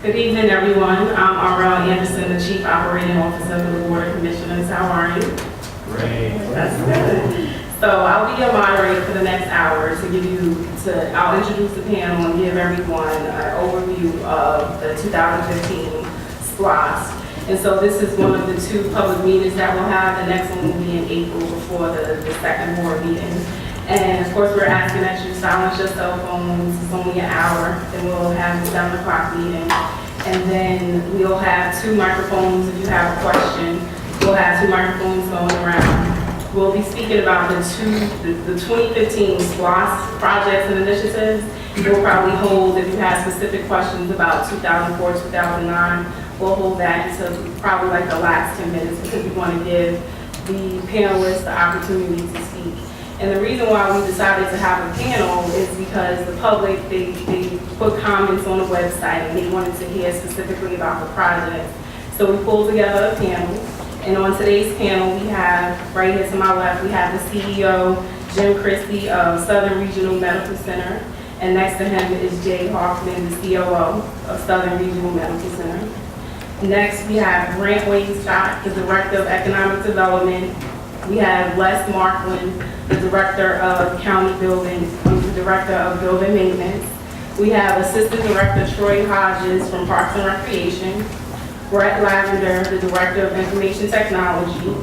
Good evening, everyone. I'm Arrelle Anderson, the Chief Operating Officer of the Board of Commissioners. How are you? Great. That's good. So I'll be your moderator for the next hour I'll introduce the panel and give everyone an overview of the 2015 SPLOST. And so this is one of the two public meetings that we'll have. The next one will be in April before the second board meeting. And of course, we're asking that you silence your cell phones. It's only an hour. Then we'll have the 7 o'clock meeting. And then we'll have 2 microphones if you have a question. We'll have 2 microphones going around. We'll be speaking about the 2015 SPLOST projects and initiatives. We'll probably hold, if you have specific questions about 2004, 2009, we'll hold that until probably like the last 10 minutes because we want to give the panelists the opportunity to speak. And the reason why we decided to have a panel is because the public, they put comments on the website and they wanted to hear specifically about the project. So we pulled together a panel. And on today's panel, we have, right here to my left, we have the CEO, Jim Crissey of Southern Regional Medical Center. And next to him is Jay Hoffman, the COO of Southern Regional Medical Center. Next, we have Wainscott, the Director of Economic Development. We have Les Markland, the Director of County Building, the Director of Building Maintenance. We have Assistant Director Troy Hodges from Parks and Recreation. Lavender, the Director of Information Technology.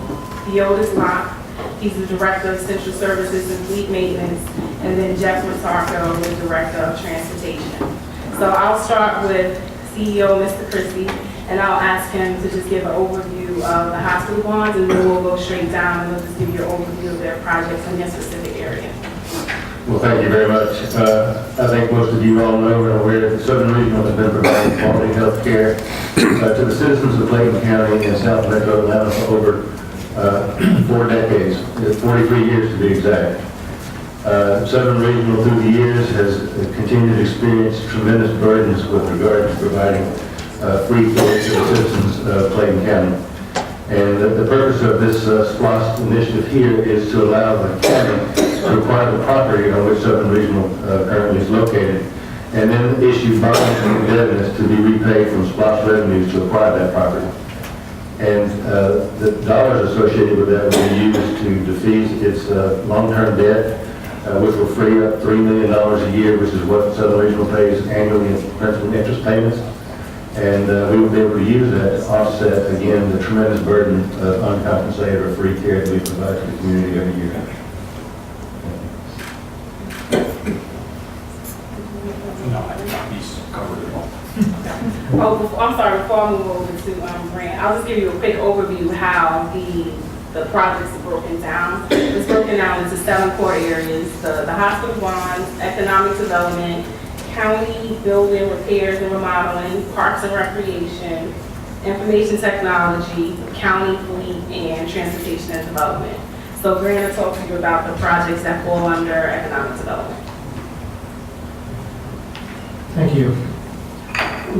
Theodis, Locke, he's the Director of Central Services and Fleet Maintenance. And then Jeff Metarko, the Director of Transportation. So I'll start with CEO, Mr. Crissey, and I'll ask him to just give an overview of the hospital bonds, and then we'll go straight down and we'll just give you an overview of their projects in their specific area. Well, thank you very much. I think most of you all know and are aware that Southern Regional has been providing quality health care to the citizens of Clayton County and South Metro Atlanta for over 4 decades, 43 years to be exact. Southern Regional through the years has continued to experience tremendous burdens with regard to providing free care to the citizens of Clayton County. And the purpose of this SPLOST initiative here is to allow the county to acquire the property on which Southern Regional currently is located, and then issue bonds and indebtedness to be repaid from SPLOST revenues to acquire that property. And the dollars associated with that will be used to defease its long-term debt, which will free up $3 million a year, which is what Southern Regional pays annually in principal and interest payments. And we will be able to use that to offset, again, the tremendous burden of uncompensated or free care that we provide to the community every year. No, I think he's covered it all. Oh, I'm sorry, before I move over to Grant, I'll just give you a quick overview of how the projects are broken down. It's broken down into 7 core areas: the hospital bonds, economic development, county building repairs and remodeling, parks and recreation, information technology, county fleet, and transportation and development. So Grant will talk to you about the projects that fall under economic development. Thank you.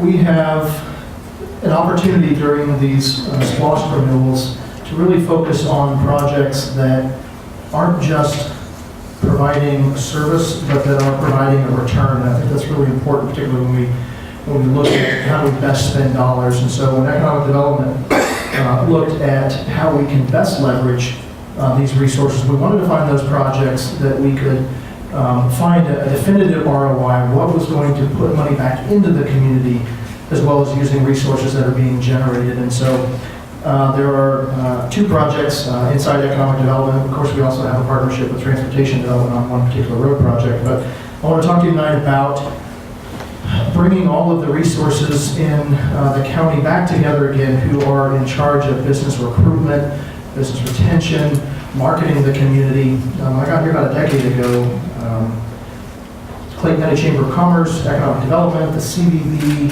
We have an opportunity during these SPLOST renewals to really focus on projects that aren't just providing a service, but that are providing a return. And I think that's really important, particularly when we look at how we best spend dollars. And so when economic development looked at how we can best leverage these resources, we wanted to find those projects that we could find a definitive ROI, what was going to put money back into the community, as well as using resources that are being generated. And so there are 2 projects inside economic development. Of course, we also have a partnership with transportation development on one particular road project. But I want to talk to you tonight about bringing all of the resources in the county back together again, who are in charge of business recruitment, business retention, marketing the community. I got here about a decade ago. Clayton County Chamber of Commerce, Economic Development, the CBB.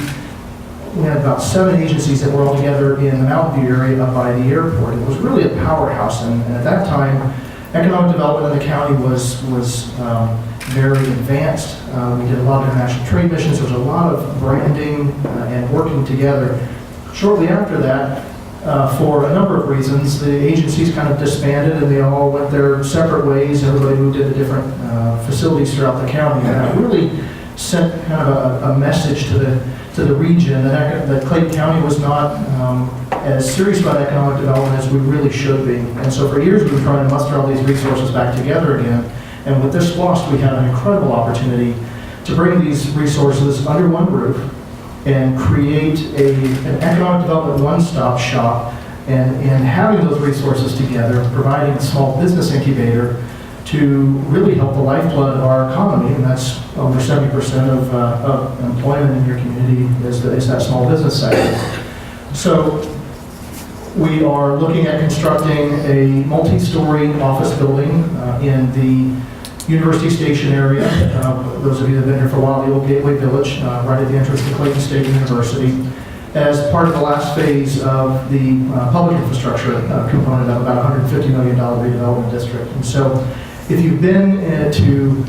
We had about 7 agencies that were all together in the Mountain View area up by the airport. It was really a powerhouse, and at that time, economic development in the county was very advanced. We did a lot of international trade missions. There was a lot of branding and working together. Shortly after that, for a number of reasons, the agencies kind of disbanded and they all went their separate ways. Everybody moved into different facilities throughout the county. And that really sent kind of a message to the region that Clayton County was not as serious about economic development as we really should be. And so for years we've been trying to muster all these resources back together again. And with this SPLOST, we have an incredible opportunity to bring these resources under one roof and create an economic development one-stop shop. And having those resources together, providing a small business incubator to really help the lifeblood of our economy, and that's over 70% of employment in your community is that small business sector. So we are looking at constructing a multi-story office building in the University Station area. Those of you that have been here for a while, the old Gateway Village, right at the entrance to Clayton State University, as part of the last phase of the public infrastructure component of about $150 million redevelopment district. And so if you've been to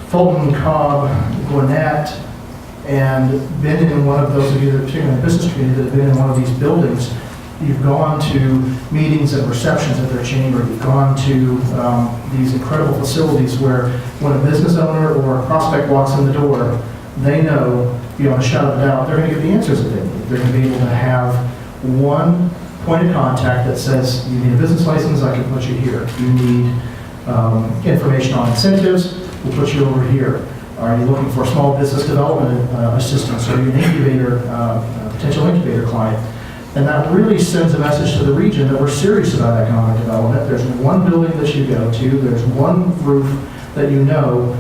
Fulton, Cobb, Gwinnett, and been in one of those of you that, particularly in the business community, that have been in one of these buildings, you've gone to meetings and receptions at their chamber, you've gone to these incredible facilities where when a business owner or a prospect walks in the door, they know, beyond a shadow of a doubt, they're going to get the answers that they need. They're going to be able to have one point of contact that says, you need a business license, I can put you here. You need information on incentives, we'll put you over here. Are you looking for small business development assistance? Are you an incubator, potential incubator client? And that really sends a message to the region that we're serious about economic development. There's one building that you go to, there's one roof that you know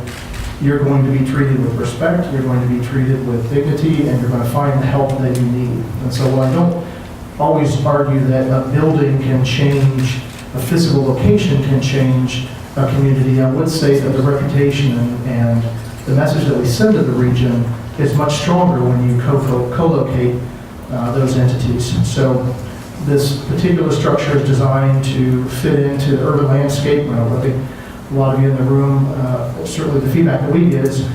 you're going to be treated with respect, you're going to be treated with dignity, and you're going to find the help that you need. And so while I don't always argue that a building can change, a physical location can change a community, I would say that the reputation and the message that we send to the region is much stronger when you co-locate those entities. So this particular structure is designed to fit into the urban landscape. I think a lot of you in the room, certainly the feedback that we get is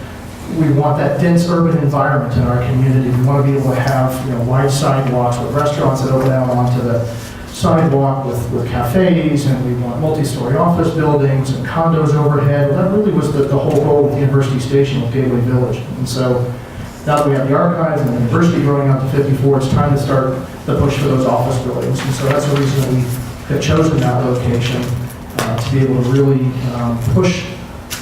we want that dense urban environment in our community. We want to be able to have wide sidewalks with restaurants that open out onto the sidewalk with cafes, and we want multi-story office buildings and condos overhead. Well, that really was the whole goal with the University Station with Gateway Village. And so now that we have the archives and the university growing out to 54, it's time to start the push for those office buildings. And so that's the reason that we have chosen that location to be able to really push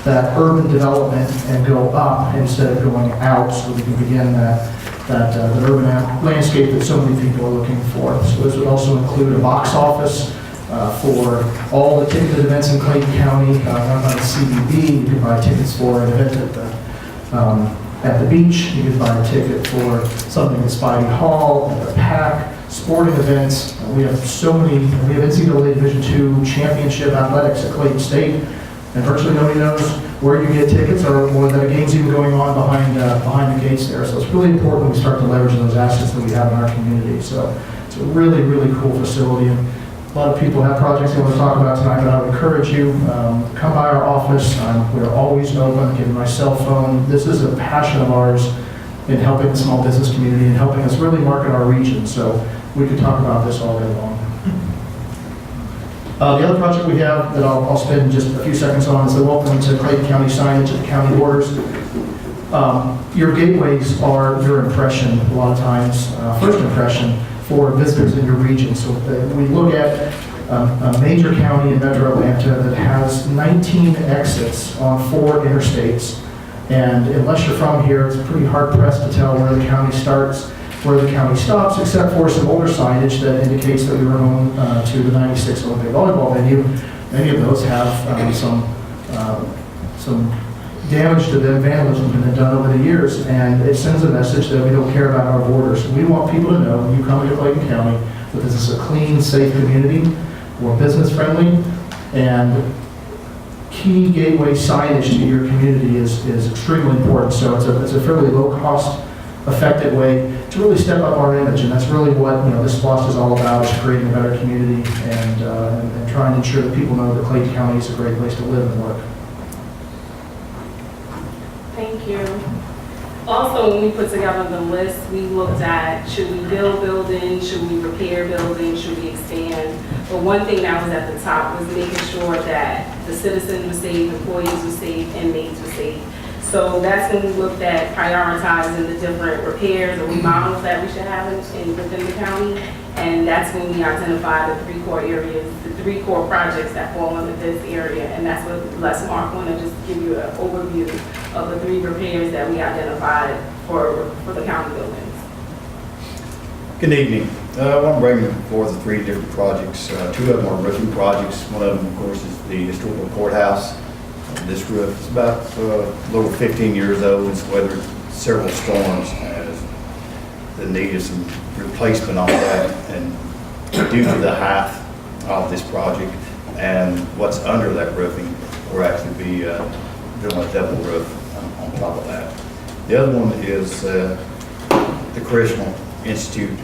that urban development and go up instead of going out, so we can begin that urban landscape that so many people are looking for. So this would also include a box office for all the ticketed events in Clayton County, run by the CBB. You can buy tickets for an event at the beach. You can buy a ticket for something at Spivey Hall, at the PAC, sporting events. We have NCAA Division II championship athletics at Clayton State, and virtually nobody knows where you get tickets or that a game's even going on behind the gates there. So it's really important we start to leverage those assets that we have in our community. So it's a really, really cool facility. And a lot of people have projects they want to talk about tonight, but I would encourage you, come by our office. We're always open. Give me my cell phone. This is a passion of ours in helping the small business community and helping us really market our region. So we could talk about this all day long. The other project we have that I'll spend just a few seconds on is the Welcome to Clayton County signage at the county borders. Your gateways are your impression, a lot of times, first impression for visitors in your region. So we look at a major county in Metro Atlanta that has 19 exits on 4 interstates. And unless you're from here, it's pretty hard pressed to tell where the county starts, where the county stops, except for some older signage that indicates that we were home to the 96 Olympic volleyball venue. Many of those have some damage to them, vandalism has been done over the years, and it sends a message that we don't care about our borders. We want people to know when you come to Clayton County that this is a clean, safe community, we're business friendly, and key gateway signage to your community is extremely important. So it's a fairly low cost, effective way to really step up our image, and that's really what this SPLOST is all about, is creating a better community and trying to ensure that people know that Clayton County is a great place to live and work. Thank you. Also, when we put together the list, we looked at, should we build buildings, should we repair buildings, should we expand? But one thing that was at the top was making sure that the citizens were safe, employees were safe, inmates were safe. So that's when we looked at prioritizing the different repairs or remodels that we should have within the county. And that's when we identified the 3 core areas, the 3 core projects that fall under this area. And that's what Les Markland will just give you an overview of the 3 repairs that we identified for the county buildings. Good evening. I want to bring forth the 3 different projects. 2 of them are roofing projects. One of them, of course, is the historical courthouse. This roof is about a little over 15 years old. It's weathered several storms, and the need is some replacement on that. And due to the height of this project and what's under that roofing, we'll actually be doing a double roof on top of that. The other one is the Correctional Institute,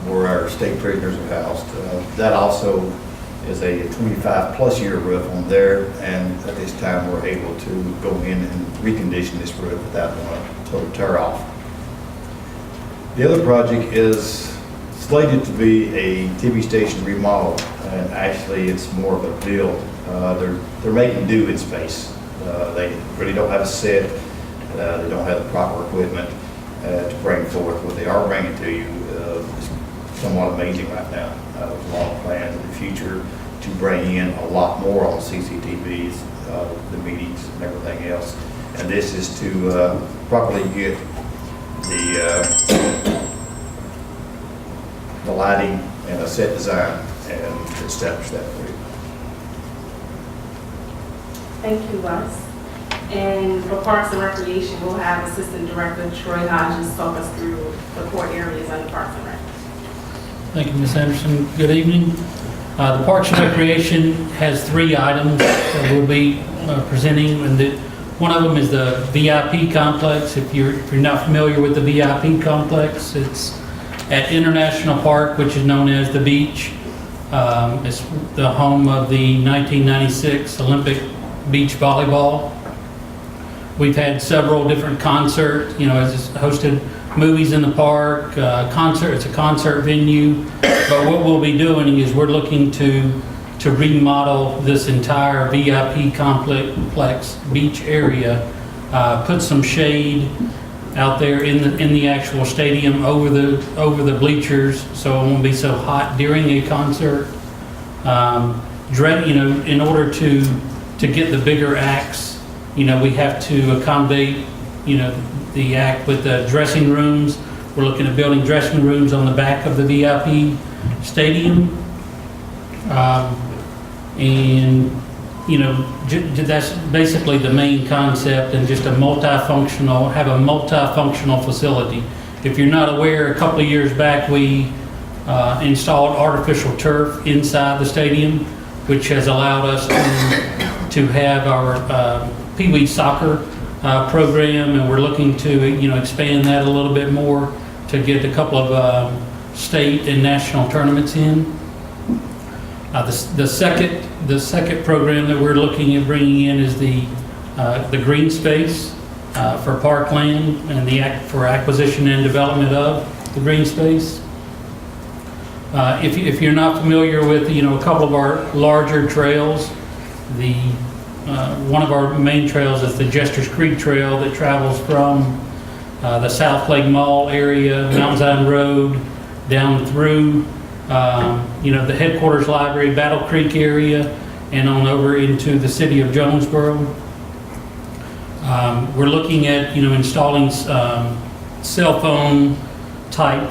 where our state prisoners are housed. That also is a 25-plus year roof on there, and at this time we're able to go in and recondition this roof without a total tear off. The other project is slated to be a TV station remodel, and actually it's more of a build. They're making do in space. They really don't have a set. They don't have the proper equipment to bring forth. What they are bringing to you is somewhat amazing right now. There's a lot of plans in the future to bring in a lot more on CCTVs, the meetings and everything else. And this is to properly get the lighting and a set design and establish that for you. Thank you, Les. And for Parks and Recreation, we'll have Assistant Director Troy Hodges talk us through the core areas under Parks and Rec. Thank you, Ms. Anderson. Good evening. The Parks and Recreation has 3 items that we'll be presenting, and one of them is the VIP complex. If you're not familiar with the VIP complex, it's at International Park, which is known as the Beach. It's the home of the 1996 Olympic beach volleyball. We've had several different concerts, it's hosted movies in the park, it's a concert venue. But what we'll be doing is we're looking to remodel this entire VIP complex beach area, put some shade out there in the actual stadium over the bleachers, so it won't be so hot during a concert. In order to get the bigger acts, we have to accommodate, the act with the dressing rooms. We're looking at building dressing rooms on the back of the VIP stadium. That's basically the main concept, and just have a multifunctional facility. If you're not aware, a couple of years back, we installed artificial turf inside the stadium, which has allowed us to have our Pee Wee soccer program, and we're looking to expand that a little bit more to get a couple of state and national tournaments in. The second program that we're looking at bringing in is the green space for Parkland, and for acquisition and development of the green space. If you're not familiar with a couple of our larger trails, one of our main trails is the Jester's Creek Trail that travels from the South Lake Mall area, Mountain Zion Road, down through the headquarters library, Battle Creek area, and on over into the city of Jonesboro. We're looking at installing cell phone type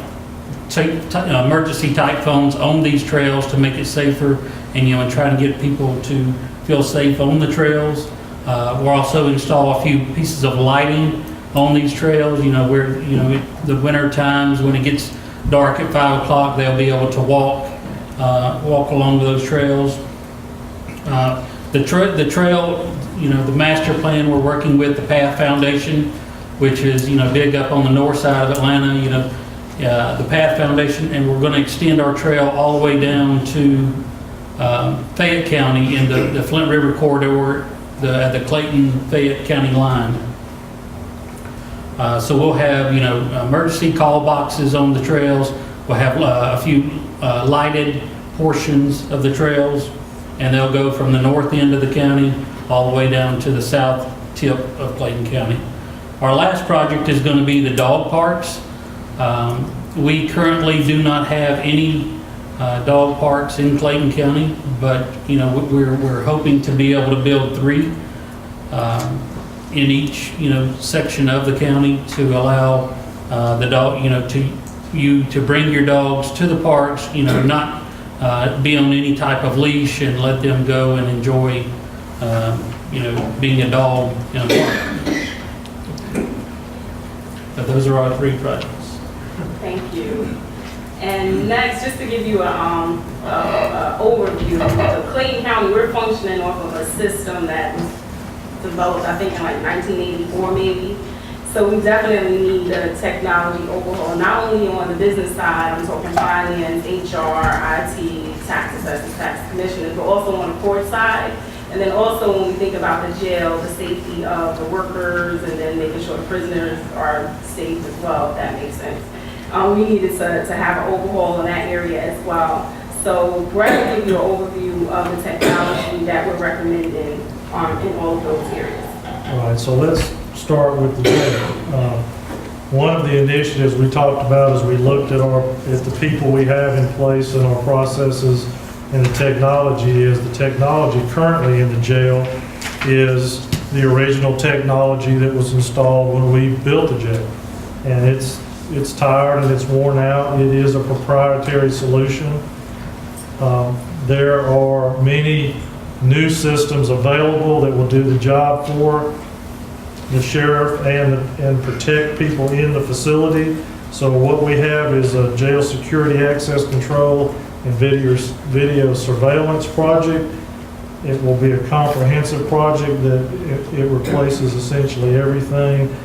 emergency type phones on these trails to make it safer, and trying to get people to feel safe on the trails. We'll also install a few pieces of lighting on these trails, where the winter times when it gets dark at 5 o'clock, they'll be able to walk along those trails. The trail, the master plan, we're working with the Path Foundation, which is big up on the north side of Atlanta. The Path Foundation, and we're going to extend our trail all the way down to Fayette County in the Flint River corridor, the Clayton Fayette County line. So we'll have emergency call boxes on the trails. We'll have a few lighted portions of the trails, and they'll go from the north end of the county all the way down to the south tip of Clayton County. Our last project is going to be the dog parks. We currently do not have any dog parks in Clayton County, but we're hoping to be able to build 3 in each section of the county to allow the dog to bring your dogs to the parks, not be on any type of leash and let them go and enjoy being a dog in a park. But those are our 3 projects. Thank you. And next, just to give you an overview, so Clayton County, we're functioning off of a system that was developed, I think, in like 1984 maybe. So we definitely need a technology overhaul, not only on the business side, I'm talking finance, HR, IT, tax assessors, tax commissioners, but also on the court side. And then also when we think about the jail, the safety of the workers, and then making sure the prisoners are safe as well, if that makes sense. We needed to have an overhaul in that area as well. So Brett will give you an overview of the technology that we're recommending in all of those areas. All right, so let's start with the jail. One of the initiatives we talked about as we looked at the people we have in place and our processes and the technology is the technology currently in the jail is the original technology that was installed when we built the jail. And it's tired and it's worn out. It is a proprietary solution. There are many new systems available that will do the job for the sheriff and protect people in the facility. So what we have is a jail security access control and video surveillance project. It will be a comprehensive project that it replaces essentially everything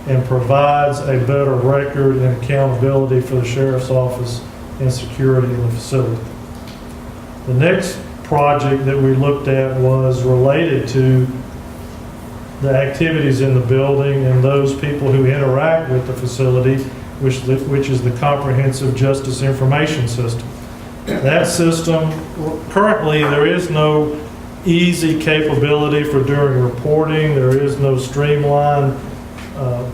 and provides a better record and accountability for the sheriff's office and security in the facility. The next project that we looked at was related to the activities in the building and those people who interact with the facility, which is the Comprehensive Justice Information System. That system, currently there is no easy capability for doing reporting. There is no streamlined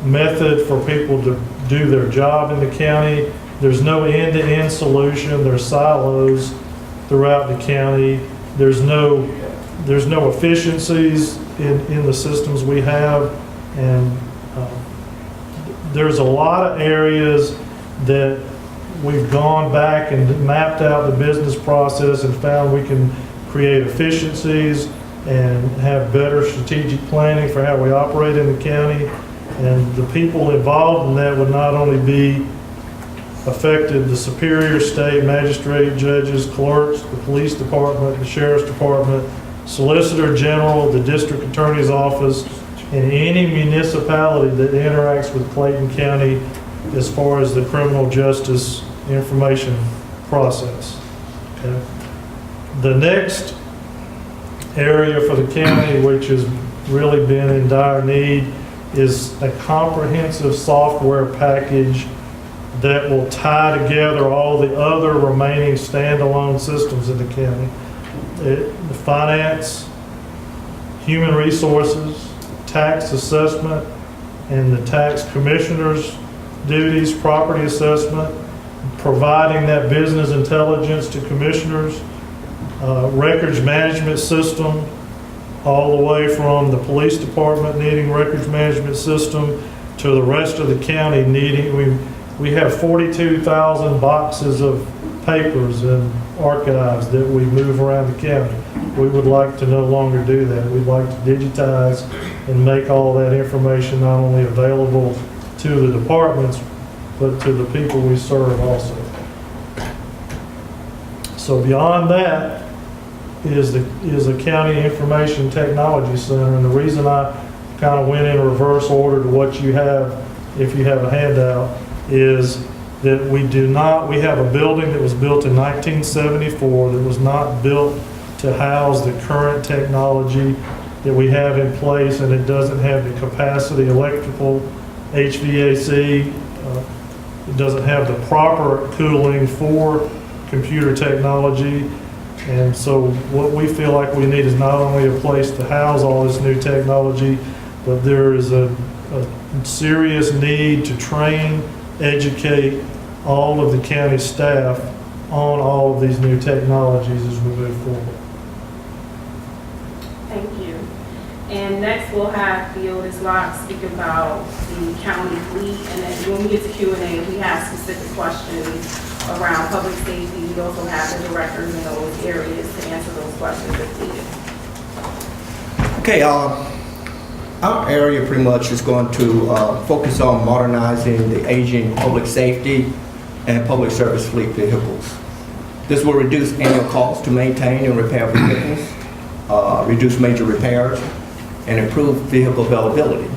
method for people to do their job in the county. There's no end-to-end solution. There's silos throughout the county. There's no efficiencies in the systems we have, and there's a lot of areas that we've gone back and mapped out the business process and found we can create efficiencies and have better strategic planning for how we operate in the county. And the people involved in that would not only be affected the superior, state, magistrate, judges, clerks, the police department, the sheriff's department, solicitor general, the district attorney's office, and any municipality that interacts with Clayton County as far as the criminal justice information process. Okay. The next area for the county, which has really been in dire need, is a comprehensive software package that will tie together all the other remaining standalone systems in the county. The finance, human resources, tax assessment, and the tax commissioner's duties, property assessment, providing that business intelligence to commissioners, records management system, all the way from the police department needing records management system to the rest of the county needing, we have 42,000 boxes of papers and archives that we move around the county. We would like to no longer do that. We'd like to digitize and make all that information not only available to the departments, but to the people we serve also. So beyond that is a county information technology center. And the reason I kind of went in reverse order to what you have, if you have a handout, is that we have a building that was built in 1974 that was not built to house the current technology that we have in place, and it doesn't have the capacity, electrical, HVAC, it doesn't have the proper cooling for computer technology. And so what we feel like we need is not only a place to house all this new technology, but there is a serious need to train, educate all of the county staff on all of these new technologies as we move forward. Thank you. And next we'll have Theodis Locke speak about the county fleet, and then when we get to Q&A, if we have specific questions around public safety, we also have the directors in those areas to answer those questions if needed. Okay, our area pretty much is going to focus on modernizing the aging public safety and public service fleet vehicles. This will reduce annual costs to maintain and repair vehicles, reduce major repairs, and improve vehicle availability.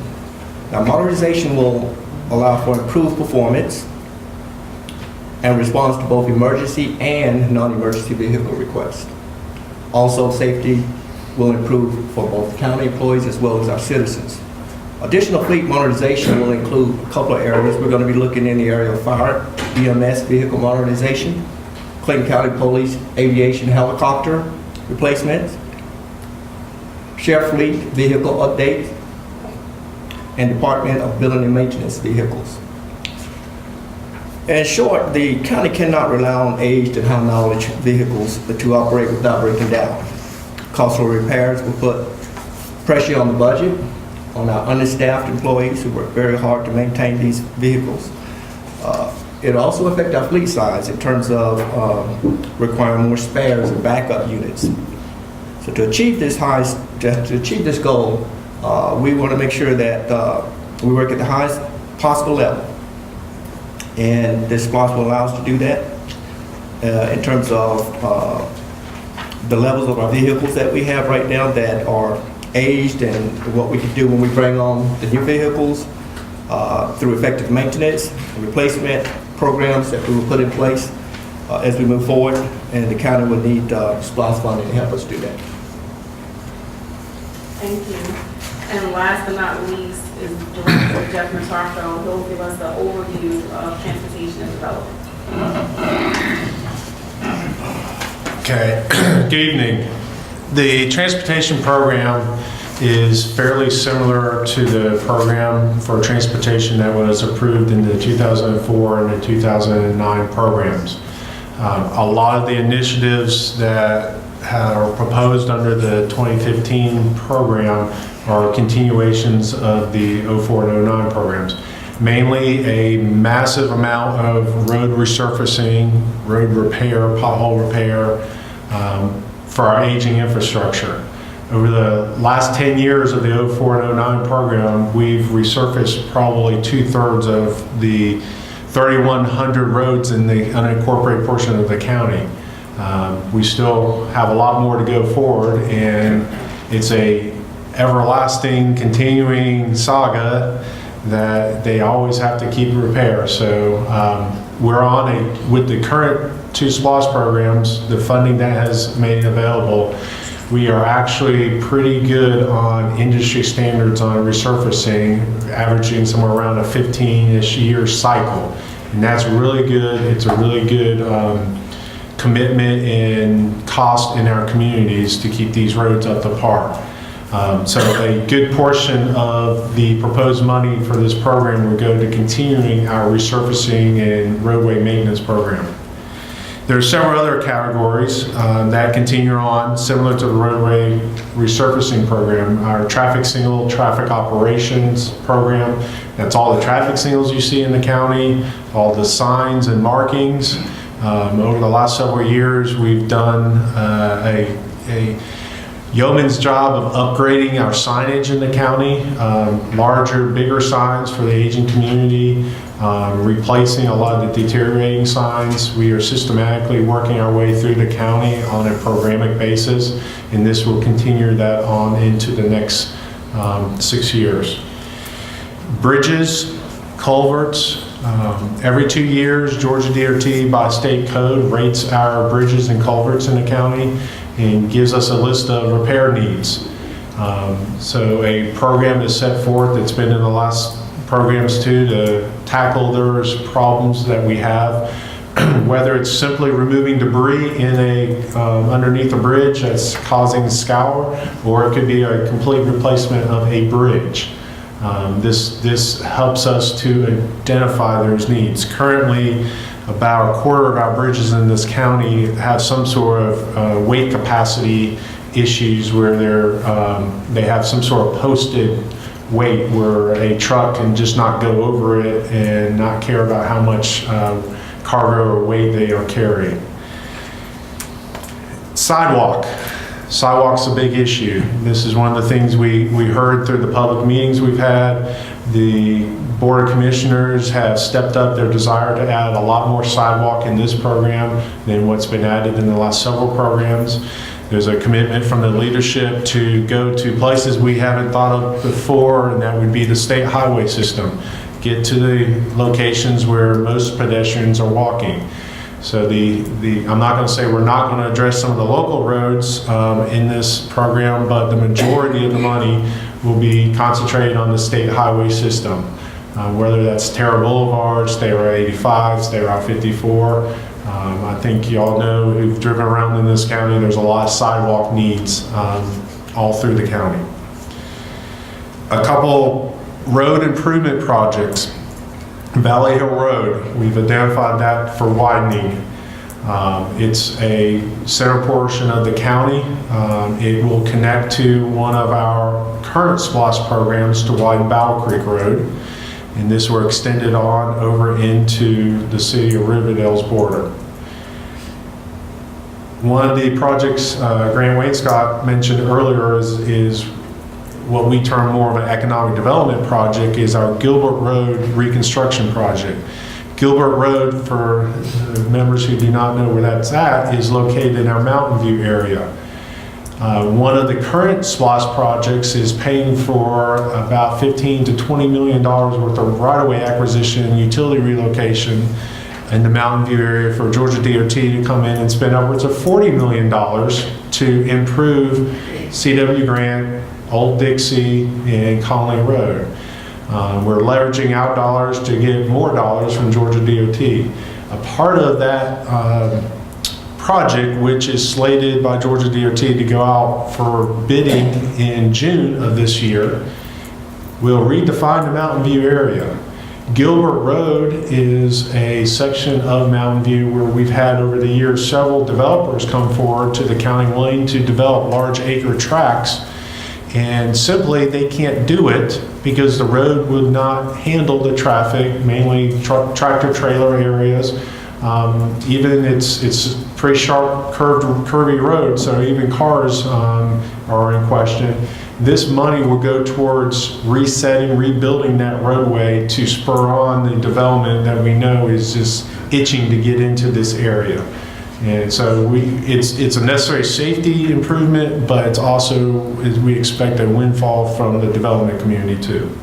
Now, modernization will allow for improved performance and response to both emergency and non-emergency vehicle requests. Also, safety will improve for both county employees as well as our citizens. Additional fleet modernization will include a couple of areas. We're going to be looking in the area of fire, EMS vehicle modernization, Clayton County Police aviation helicopter replacements, sheriff fleet vehicle updates, and Department of Building and Maintenance vehicles. In short, the county cannot rely on aged and high-knowledge vehicles to operate without breaking down. Costly repairs will put pressure on the budget, on our understaffed employees who work very hard to maintain these vehicles. It also affects our fleet size in terms of requiring more spares and backup units. So to achieve this goal, we want to make sure that we work at the highest possible level. And this SPLOST will allow us to do that in terms of the levels of our vehicles that we have right now that are aged, and what we can do when we bring on the new vehicles through effective maintenance and replacement programs that we will put in place as we move forward, and the county will need SPLOST funding to help us do that. Thank you. And last but not least is Director Jeff Metarko. He'll give us the overview of transportation and development. Okay, good evening. The transportation program is fairly similar to the program for transportation that was approved in the 2004 and the 2009 programs. A lot of the initiatives that are proposed under the 2015 program are continuations of the 04 and 09 programs. Mainly a massive amount of road resurfacing, road repair, pothole repair for our aging infrastructure. Over the last 10 years of the 04 and 09 program, we've resurfaced probably 2/3 of the 3,100 roads in the unincorporated portion of the county. We still have a lot more to go forward, and it's a everlasting, continuing saga that they always have to keep repair. So we're on with the current two SPLOST programs, the funding that has made available, we are actually pretty good on industry standards on resurfacing, averaging somewhere around a 15-ish year cycle. And that's really good. It's a really good commitment and cost in our communities to keep these roads up to par. So a good portion of the proposed money for this program will go to continuing our resurfacing and roadway maintenance program. There are several other categories that continue on, similar to the roadway resurfacing program. Our traffic signal, traffic operations program, that's all the traffic signals you see in the county, all the signs and markings. Over the last several years, we've done a yeoman's job of upgrading our signage in the county, larger, bigger signs for the aging community, replacing a lot of the deteriorating signs. We are systematically working our way through the county on a programmatic basis, and this will continue that on into the next 6 years. Bridges, culverts, every 2 years, Georgia DOT by state code rates our bridges and culverts in the county and gives us a list of repair needs. So a program is set forth. It's been in the last programs too to tackle those problems that we have whether it's simply removing debris in underneath a bridge that's causing scour, or it could be a complete replacement of a bridge. This helps us to identify those needs. Currently, about a quarter of our bridges in this county have some sort of weight capacity issues where they have some sort of posted weight where a truck can just not go over it and not care about how much cargo or weight they are carrying. Sidewalk's a big issue. This is one of the things we heard through the public meetings we've had. The Board of Commissioners have stepped up their desire to add a lot more sidewalk in this program than what's been added in the last several programs. There's a commitment from the leadership to go to places we haven't thought of before, and that would be the state highway system. Get to the locations where most pedestrians are walking. So I'm not going to say we're not going to address some of the local roads in this program, but the majority of the money will be concentrated on the state highway system. Whether that's Terra Boulevard, State Route 85, State Route 54. I think you all know who've driven around in this county, there's a lot of sidewalk needs all through the county. A couple road improvement projects. Valley Hill Road, we've identified that for widening. It's a center portion of the county. It will connect to one of our current SPLOST programs to widen Battle Creek Road. And this will extend it on over into the city of Riverdale's border. One of the projects Grant Wainscott mentioned earlier is what we term more of an economic development project, is our Gilbert Road reconstruction project. Gilbert Road, for the members who do not know where that's at, is located in our Mountain View area. One of the current SPLOST projects is paying for about $15 to $20 million worth of right-of-way acquisition and utility relocation in the Mountain View area for Georgia DOT to come in and spend upwards of $40 million to improve CW Grant, Old Dixie, and Conley Road. We're leveraging our dollars to get more dollars from Georgia DOT. A part of that project, which is slated by Georgia DOT to go out for bidding in June of this year, will redefine the Mountain View area. Gilbert Road is a section of Mountain View where we've had over the years several developers come forward to the county willing to develop large acre tracts, and simply they can't do it because the road would not handle the traffic, mainly tractor trailer areas. Even it's pretty sharp curvy road, so even cars are in question. This money will go towards rebuilding that roadway to spur on the development that we know is just itching to get into this area. And so it's a necessary safety improvement, but it's also, we expect a windfall from the development community too.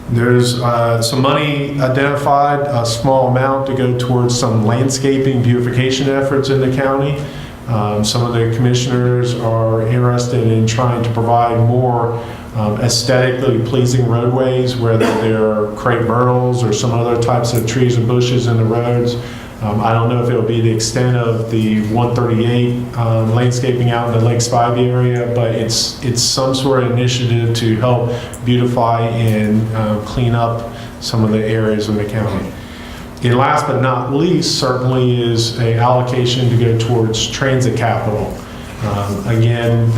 There's some money identified, a small amount to go towards some landscaping beautification efforts in the county. Some of the commissioners are interested in trying to provide more aesthetically pleasing roadways, whether they're crepe myrtles or some other types of trees and bushes in the roads. I don't know if it'll be the extent of the 138 landscaping out in the Lake Spivey area, but it's some sort of initiative to help beautify and clean up some of the areas in the county. And last but not least, certainly is an allocation to go towards transit capital. Again,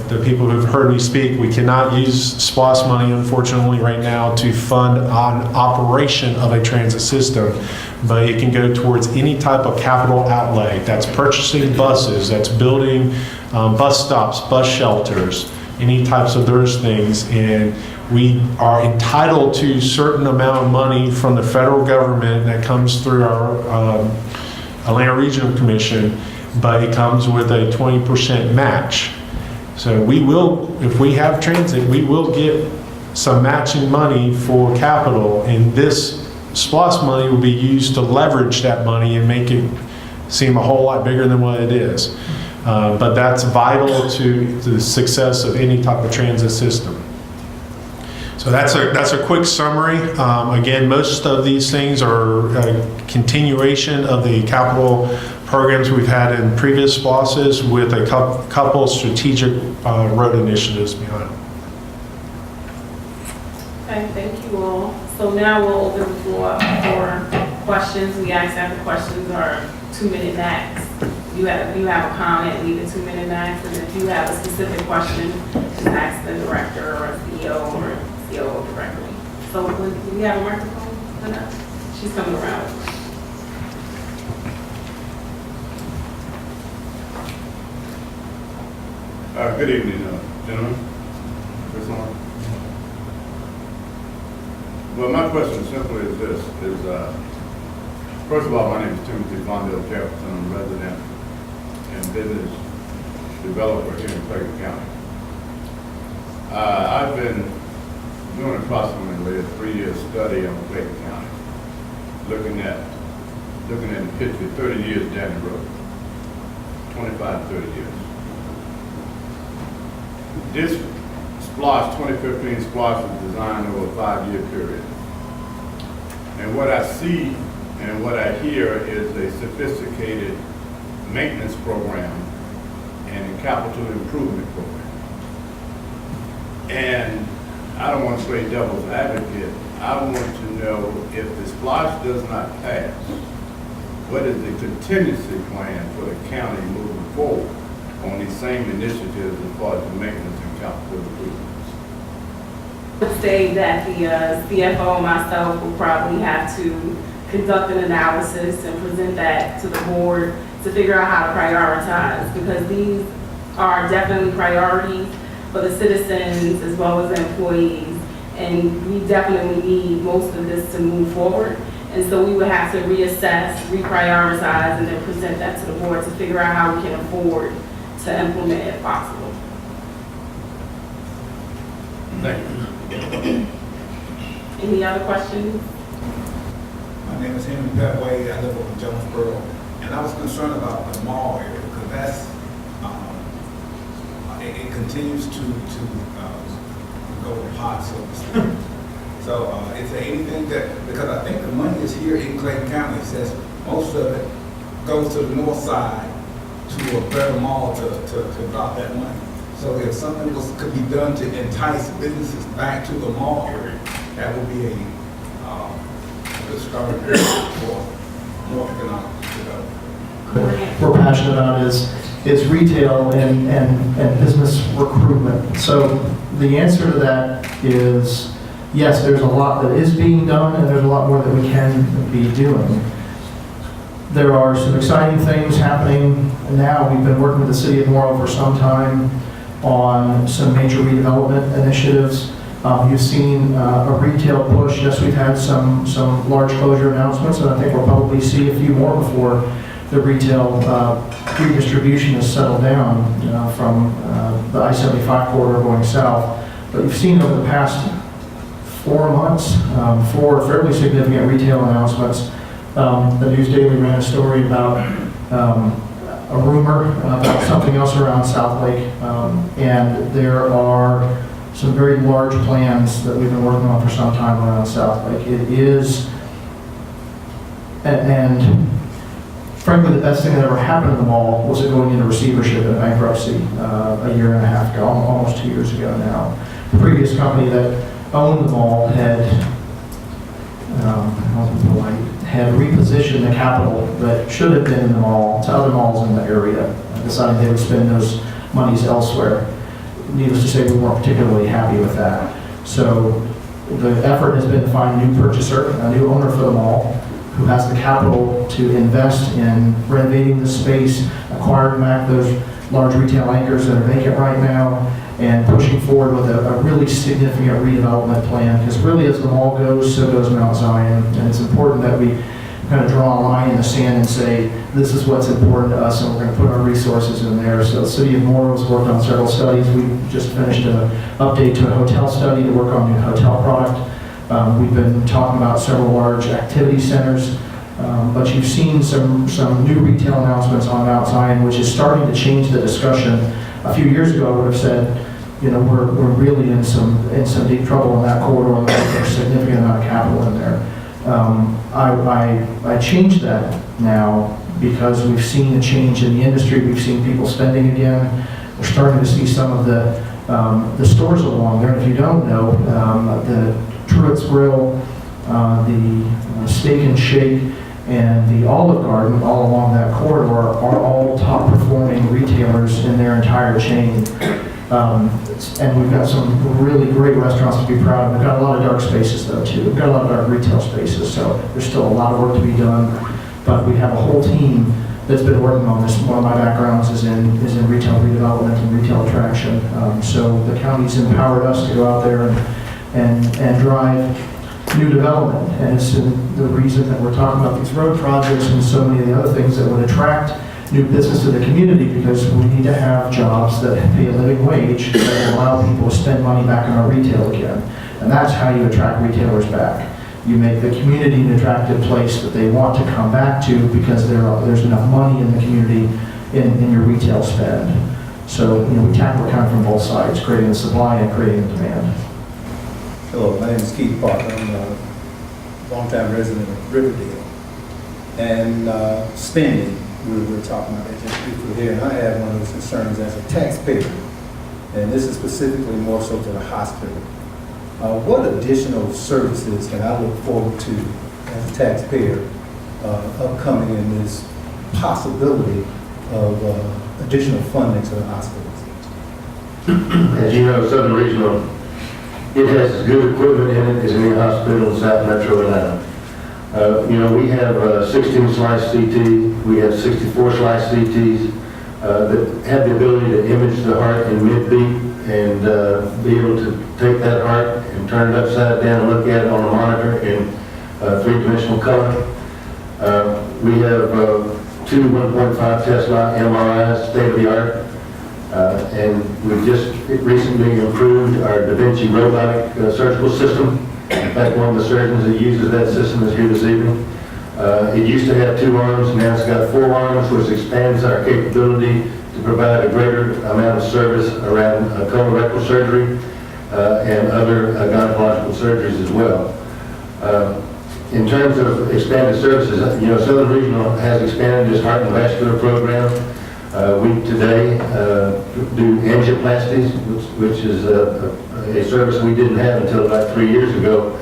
the people who've heard me speak, we cannot use SPLOST money, unfortunately, right now to fund an operation of a transit system, but it can go towards any type of capital outlay. That's purchasing buses, that's building bus stops, bus shelters, any types of those things. And we are entitled to a certain amount of money from the federal government that comes through our Atlanta Regional Commission, but it comes with a 20% match. So we will, if we have transit, we will get some matching money for capital, and this SPLOST money will be used to leverage that money and make it seem a whole lot bigger than what it is. But that's vital to the success of any type of transit system. So that's a quick summary. Again, most of these things are a continuation of the capital programs we've had in previous SPLOSTs with a couple strategic road initiatives behind them. Okay, thank you all. So now we'll open the floor up for questions. We ask that the questions are 2-minute max. You have a comment, leave it 2-minute max, and if you have a specific question, just ask the director or CEO or COO directly. So do we have a microphone enough? She's coming around. Good evening, gentlemen. Well, my question simply is this, first of all, my name is Timothy Untitled Chapter. I'm a resident and business developer here in Clayton County. I've been doing approximately a 3-year study on Clayton County, looking at the picture 30 years down the road, 25, 30 years. This SPLOST, 2015 SPLOST, was designed over a 5-year period. And what I see and what I hear is a sophisticated maintenance program and a capital improvement program. And I don't want to play devil's advocate. I want to know if the SPLOST does not pass, what is the contingency plan for the county moving forward on these same initiatives as far as the maintenance and capital improvements? I would say that the CFO and myself will probably have to conduct an analysis and present that to the board to figure out how to prioritize, because these are definitely priorities for the citizens as well as the employees, and we definitely need most of this to move forward. And so we would have to reassess, reprioritize, and then present that to the board to figure out how we can afford to implement if possible. Thank you. Any other questions? My name is Henry Petway. I live over in Jonesboro, and I was concerned about the mall area because that's it continues to go hot, so to speak. So is there anything that, because I think the money is here in Clayton County, it says most of it goes to the north side to a better mall to drop that money. So if something could be done to entice businesses back to the mall area, that would be a good starting point for more economic development. We're passionate about is retail and business recruitment. So the answer to that is yes, there's a lot that is being done, and there's a lot more that we can be doing. There are some exciting things happening now. We've been working with the city of Morrow for some time on some major redevelopment initiatives. You've seen a retail push. Yes, we've had some large closure announcements, and I think we'll probably see a few more before the retail redistribution is settled down from the I-75 corridor going south. But you've seen over the past 4 months, 4 fairly significant retail announcements. The News Daily ran a story about a rumor about something else around South Lake, and there are some very large plans that we've been working on for some time around South Lake. It is, and frankly, the best thing that ever happened in the mall was it going into receivership and bankruptcy a year and a half ago, almost 2 years ago now. The previous company that owned the mall had repositioned the capital that should have been in the mall to other malls in the area, deciding they would spend those monies elsewhere. Needless to say, we weren't particularly happy with that. So the effort has been to find a new purchaser, a new owner for the mall, who has the capital to invest in renovating the space, acquiring back those large retail anchors that are vacant right now, and pushing forward with a really significant redevelopment plan. Because really, as the mall goes, so goes Mount Zion. And it's important that we kind of draw a line in the sand and say, this is what's important to us, and we're going to put our resources in there. So the City of Morrow has worked on several studies. We just finished an update to a hotel study to work on new hotel product. We've been talking about several large activity centers. But you've seen some new retail announcements on Mount Zion, which is starting to change the discussion. A few years ago, I would have said, we're really in some deep trouble in that corridor. There's a significant amount of capital in there. I changed that now because we've seen a change in the industry. We've seen people spending again. We're starting to see some of the stores along there. And if you don't know, the Truett's Grill, the Steak and Shake, and the Olive Garden, all along that corridor, are all top performing retailers in their entire chain. And we've got some really great restaurants to be proud of. We've got a lot of dark spaces though too. We've got a lot of dark retail spaces, so there's still a lot of work to be done. But we have a whole team that's been working on this. One of my backgrounds is in retail redevelopment and retail attraction. So the county's empowered us to go out there and drive new development. And it's the reason that we're talking about these road projects and so many of the other things that would attract new business to the community, because we need to have jobs that pay a living wage that allow people to spend money back in our retail again. And that's how you attract retailers back. You make the community an attractive place that they want to come back to because there's enough money in the community in your retail spend. So, we tackle it kind of from both sides, creating the supply and creating the demand. Hello, my name is Keith Parker. I'm a longtime resident of Riverdale. And spending, we were talking about that just briefly here, and I have one of those concerns as a taxpayer, and this is specifically more so to the hospital. What additional services can I look forward to as a taxpayer upcoming in this possibility of additional funding to the hospitals? As you know, Southern Regional, it has as good equipment in it as any hospital in South Metro Atlanta. We have 16 slice CT, we have 64 slice CTs that have the ability to image the heart in mid-beat and be able to take that heart and turn it upside down and look at it on a monitor in three-dimensional color. We have two 1.5 Tesla MRIs, state-of-the-art, and we've just recently improved our Da Vinci robotic surgical system. In fact, one of the surgeons that uses that system is here this evening. It used to have 2 arms, now it's got 4 arms, which expands our capability to provide a greater amount of service around colorectal surgery and other gynecological surgeries as well. In terms of expanded services, Southern Regional has expanded its heart and vascular program. We today do angioplasties, which is a service we didn't have until about 3 years ago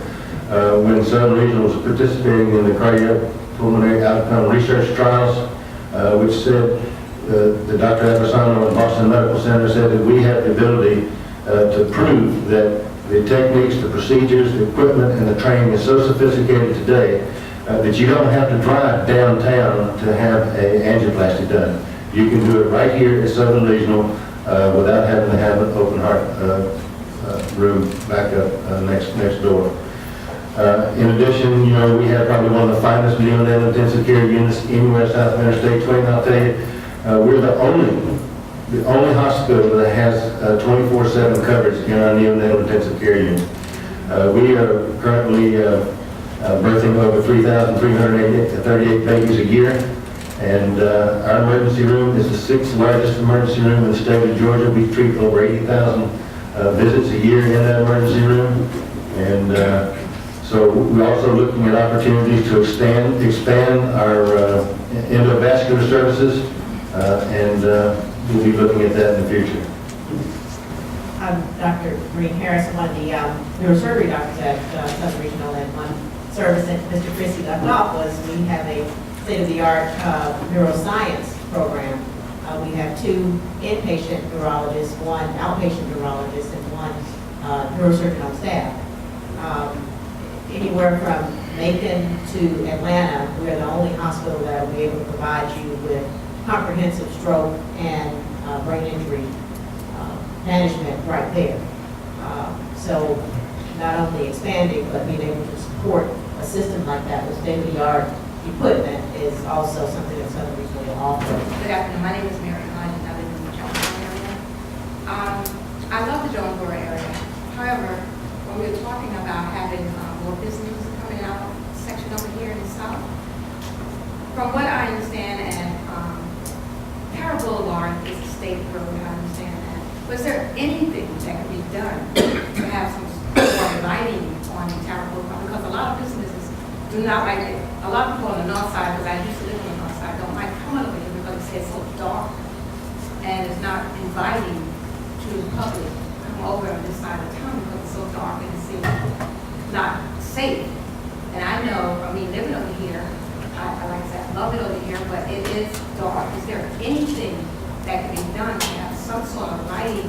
when Southern Regional was participating in the cardiopulmonary outcome research trials, which said the Dr. Avasano at Boston Medical Center said that we have the ability to prove that the techniques, the procedures, the equipment, and the training is so sophisticated today that you don't have to drive downtown to have an angioplasty done. You can do it right here at Southern Regional without having to have an open heart room back up next door. In addition, we have probably one of the finest neonatal intensive care units anywhere south of Interstate 20. I'll tell you, we're the only hospital that has 24/7 coverage in our neonatal intensive care unit. We are currently birthing over 3,338 babies a year, and our emergency room is the 6th largest emergency room in the state of Georgia. We treat over 80,000 visits a year in that emergency room, and so we're also looking at opportunities to expand our endovascular services, and we'll be looking at that in the future. I'm Dr. Green Harris, one of the neurosurgery doctors at Southern Regional, and one service that Mr. Crissey left off was we have a state-of-the-art neuroscience program. We have 2 inpatient neurologists, 1 outpatient neurologist, and 1 neurosurgeon on staff. Anywhere from Macon to Atlanta, we're the only hospital that will be able to provide you with comprehensive stroke and brain injury management right there. So not only expanding, but being able to support a system like that with state-of-the-art equipment is also something that Southern Regional will offer. Good afternoon. My name is Mary Hodges. I live in the Jonesboro area. I love the Jonesboro area. However, when we were talking about having more business coming out section over here in the south, from what I understand, and Para Boulevard is a state road, I understand that. Was there anything that could be done to have some sort of lighting on Metarko? Because a lot of businesses do not like it. A lot of people on the north side, because I used to live on the north side, don't like coming over here because it's so dark and it's not inviting to the public to come over on this side of town because it's so dark and it seems not safe. And I know, I mean, living over here, I like I said, I love it over here, but it is dark. Is there anything that can be done to have some sort of lighting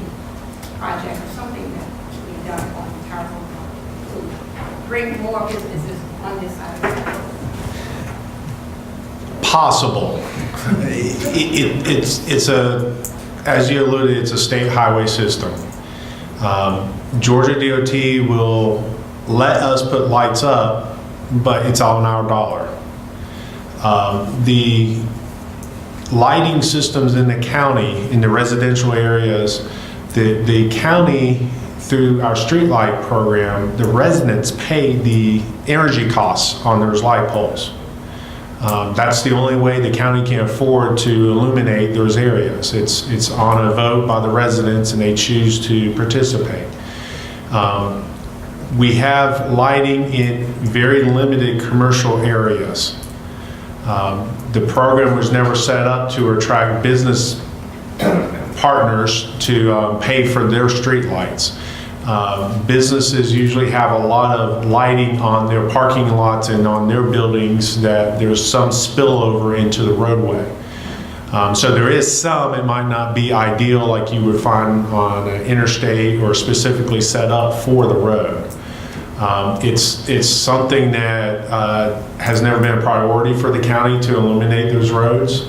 project or something that should be done on Metarko to bring more businesses on this side of the road? Possible. It's a, as you alluded, it's a state highway system. Georgia DOT will let us put lights up, but it's on our dollar. The lighting systems in the county, in the residential areas, the county, through our streetlight program, the residents pay the energy costs on those light poles. That's the only way the county can afford to illuminate those areas. It's on a vote by the residents and they choose to participate. We have lighting in very limited commercial areas. The program was never set up to attract business partners to pay for their street lights. Businesses usually have a lot of lighting on their parking lots and on their buildings that there's some spillover into the roadway. So there is some, it might not be ideal like you would find on an interstate or specifically set up for the road. It's something that has never been a priority for the county to illuminate those roads.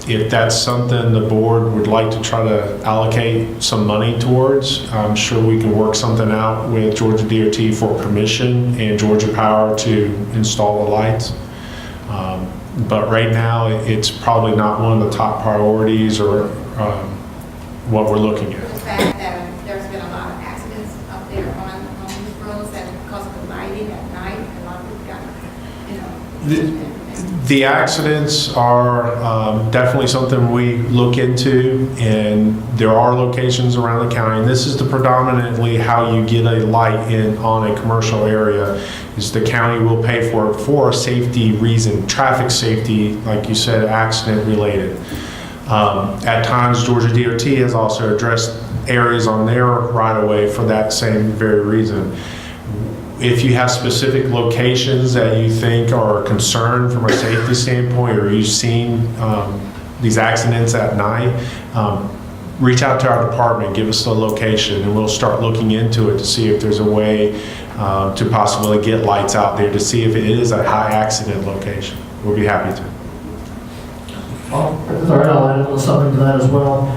If that's something the board would like to try to allocate some money towards, I'm sure we can work something out with Georgia DOT for permission and Georgia Power to install the lights. But right now, it's probably not one of the top priorities or what we're looking at. The fact that there's been a lot of accidents up there on these roads that because of the lighting at night, a lot of people got, The accidents are definitely something we look into, and there are locations around the county, and this is predominantly how you get a light in on a commercial area, is the county will pay for it for a safety reason, traffic safety, like you said, accident related. At times, Georgia DOT has also addressed areas on their right-of-way for that same very reason. If you have specific locations that you think are a concern from a safety standpoint, or you've seen these accidents at night, reach out to our department, give us the location, and we'll start looking into it to see if there's a way to possibly get lights out there to see if it is a high accident location. We'll be happy to. Well, I'll add a little something to that as well.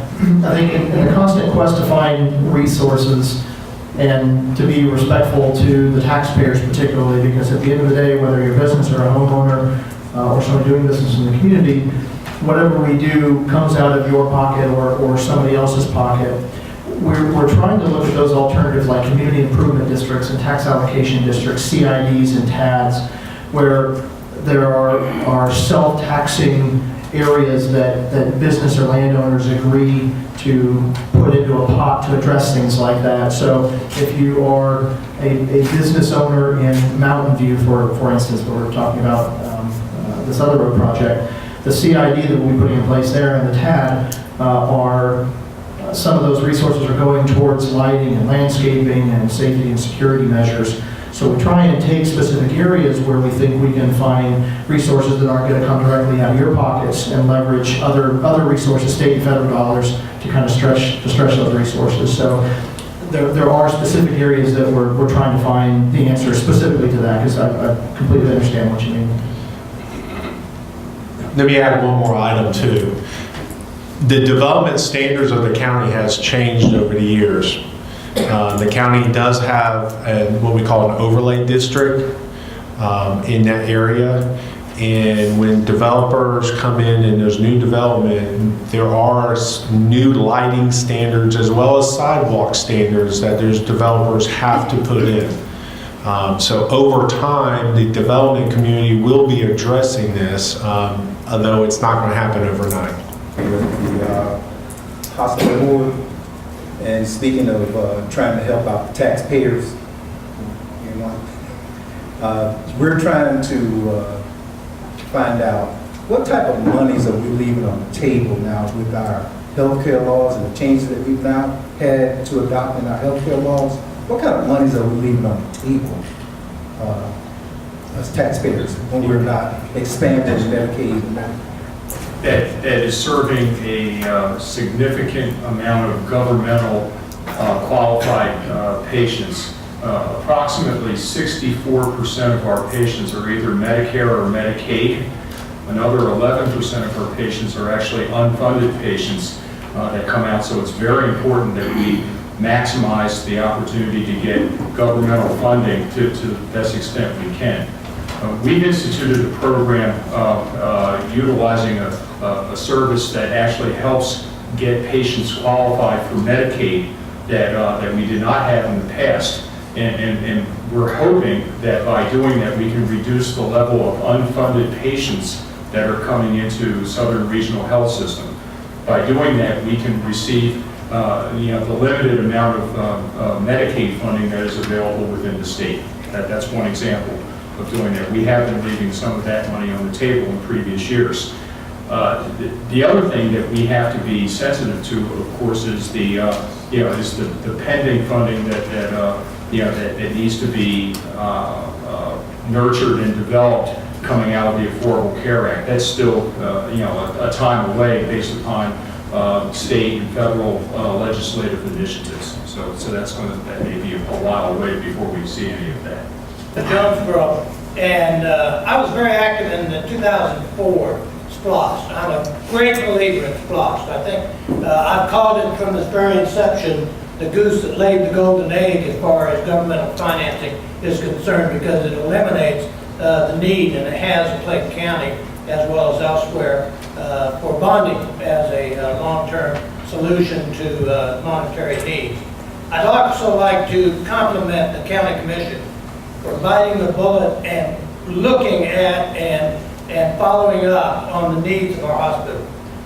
I think in the constant quest to find resources and to be respectful to the taxpayers particularly, because at the end of the day, whether you're a business or a homeowner or someone doing business in the community, whatever we do comes out of your pocket or somebody else's pocket. We're trying to look at those alternatives like community improvement districts and tax allocation districts, CIDs and TADs, where there are self-taxing areas that business or landowners agree to put into a pot to address things like that. So if you are a business owner in Mountain View, for instance, where we're talking about this other road project, the CID that we'll be putting in place there and the TAD are some of those resources are going towards lighting and landscaping and safety and security measures. So we try and take specific areas where we think we can find resources that aren't going to come directly out of your pockets and leverage other resources, state and federal dollars, to kind of stretch those resources. So there are specific areas that we're trying to find the answer specifically to that, because I completely understand what you mean. Let me add one more item too. The development standards of the county has changed over the years. The county does have what we call an overlay district in that area. And when developers come in and there's new development, there are new lighting standards as well as sidewalk standards that those developers have to put in. So over time, the development community will be addressing this, although it's not going to happen overnight. The hospital board And speaking of trying to help out the taxpayers, you know, we're trying to find out what type of monies are we leaving on the table now with our healthcare laws and the changes that we've now had to adopt in our healthcare laws. What kind of monies are we leaving on the table as taxpayers when we're not expanding Medicaid and Medicare? That is serving a significant amount of governmental qualified patients. Approximately 64% of our patients are either Medicare or Medicaid. Another 11% of our patients are actually unfunded patients that come out. So it's very important that we maximize the opportunity to get governmental funding to the best extent we can. We've instituted a program utilizing a service that actually helps get patients qualified for Medicaid that we did not have in the past. And we're hoping that by doing that, we can reduce the level of unfunded patients that are coming into Southern Regional Health System. By doing that, we can receive the limited amount of Medicaid funding that is available within the state. That's one example of doing that. We have been leaving some of that money on the table in previous years. The other thing that we have to be sensitive to, of course, is the pending funding that needs to be nurtured and developed coming out of the Affordable Care Act. That's still a time away based upon state and federal legislative initiatives. So that may be a while away before we see any of that. Jonesboro, and I was very active in the 2004 SPLOST. I'm a great believer in SPLOST. I think I've called it from its very inception the goose that laid the golden egg as far as governmental financing is concerned, because it eliminates the need, and it has in Clayton County as well as elsewhere, for bonding as a long-term solution to monetary needs. I'd also like to compliment the County Commission for biting the bullet and looking at and following up on the needs of our hospital.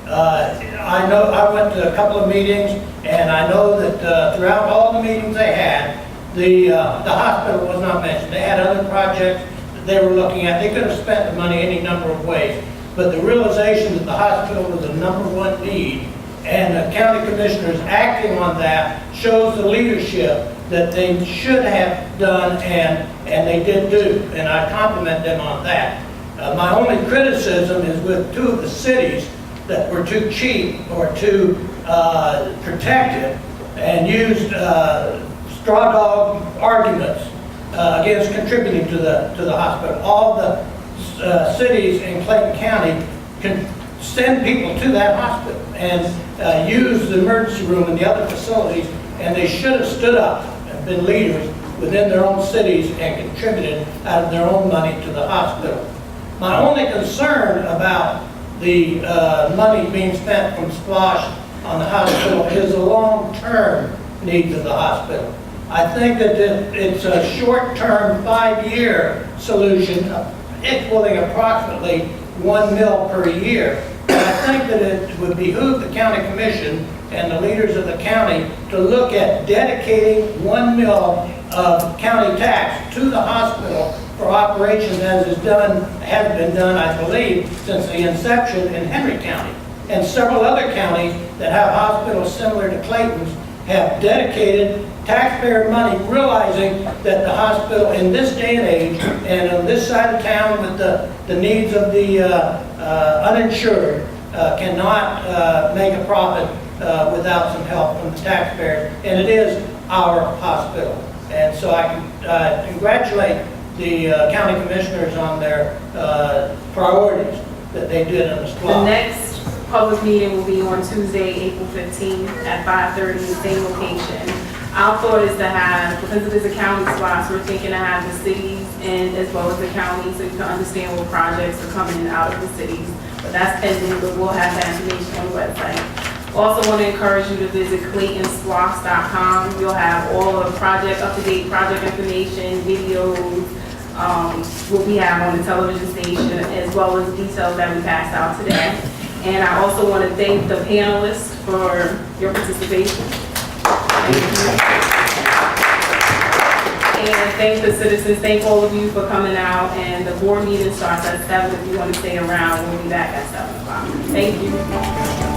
I know I went to a couple of meetings, and I know that throughout all the meetings they had, the hospital was not mentioned. They had other projects that they were looking at. They could have spent the money any number of ways, but the realization that the hospital was the #1 need, and the county commissioners acting on that, shows the leadership that they should have done, and they did do, and I compliment them on that. My only criticism is with two of the cities that were too cheap or too protective and used straw dog arguments against contributing to the hospital. All the cities in Clayton County can send people to that hospital and use the emergency room and the other facilities, and they should have stood up and been leaders within their own cities and contributed out of their own money to the hospital. My only concern about the money being spent from SPLOST on the hospital is the long-term needs of the hospital. I think that it's a short-term 5-year solution equaling approximately $1 million per year. And I think that it would behoove the county commission and the leaders of the county to look at dedicating $1 million of county tax to the hospital for operations as has been done, I believe, since the inception in Henry County. And several other counties that have hospitals similar to Clayton's have dedicated taxpayer money, realizing that the hospital in this day and age, and on this side of town with the needs of the uninsured, cannot make a profit without some help from the taxpayers, and it is our hospital. And so I congratulate the county commissioners on their priorities that they did on the SPLOST. The next public meeting will be on Tuesday, April 15th at 5:30, same location. Our thought is to have, because it is a county SPLOST, we're thinking to have the cities and as well as the county, so you can understand what projects are coming out of the cities. But that's pending, but we'll have that information on the website. Also want to encourage you to visit ClaytonSPLOST.com. You'll have all the up-to-date project information, videos, what we have on the television station, as well as details that we passed out today. And I also want to thank the panelists for your participation. And thank the citizens, thank all of you for coming out, and the board meeting starts at 7. If you want to stay around, we'll be back at 7 o'clock. Thank you.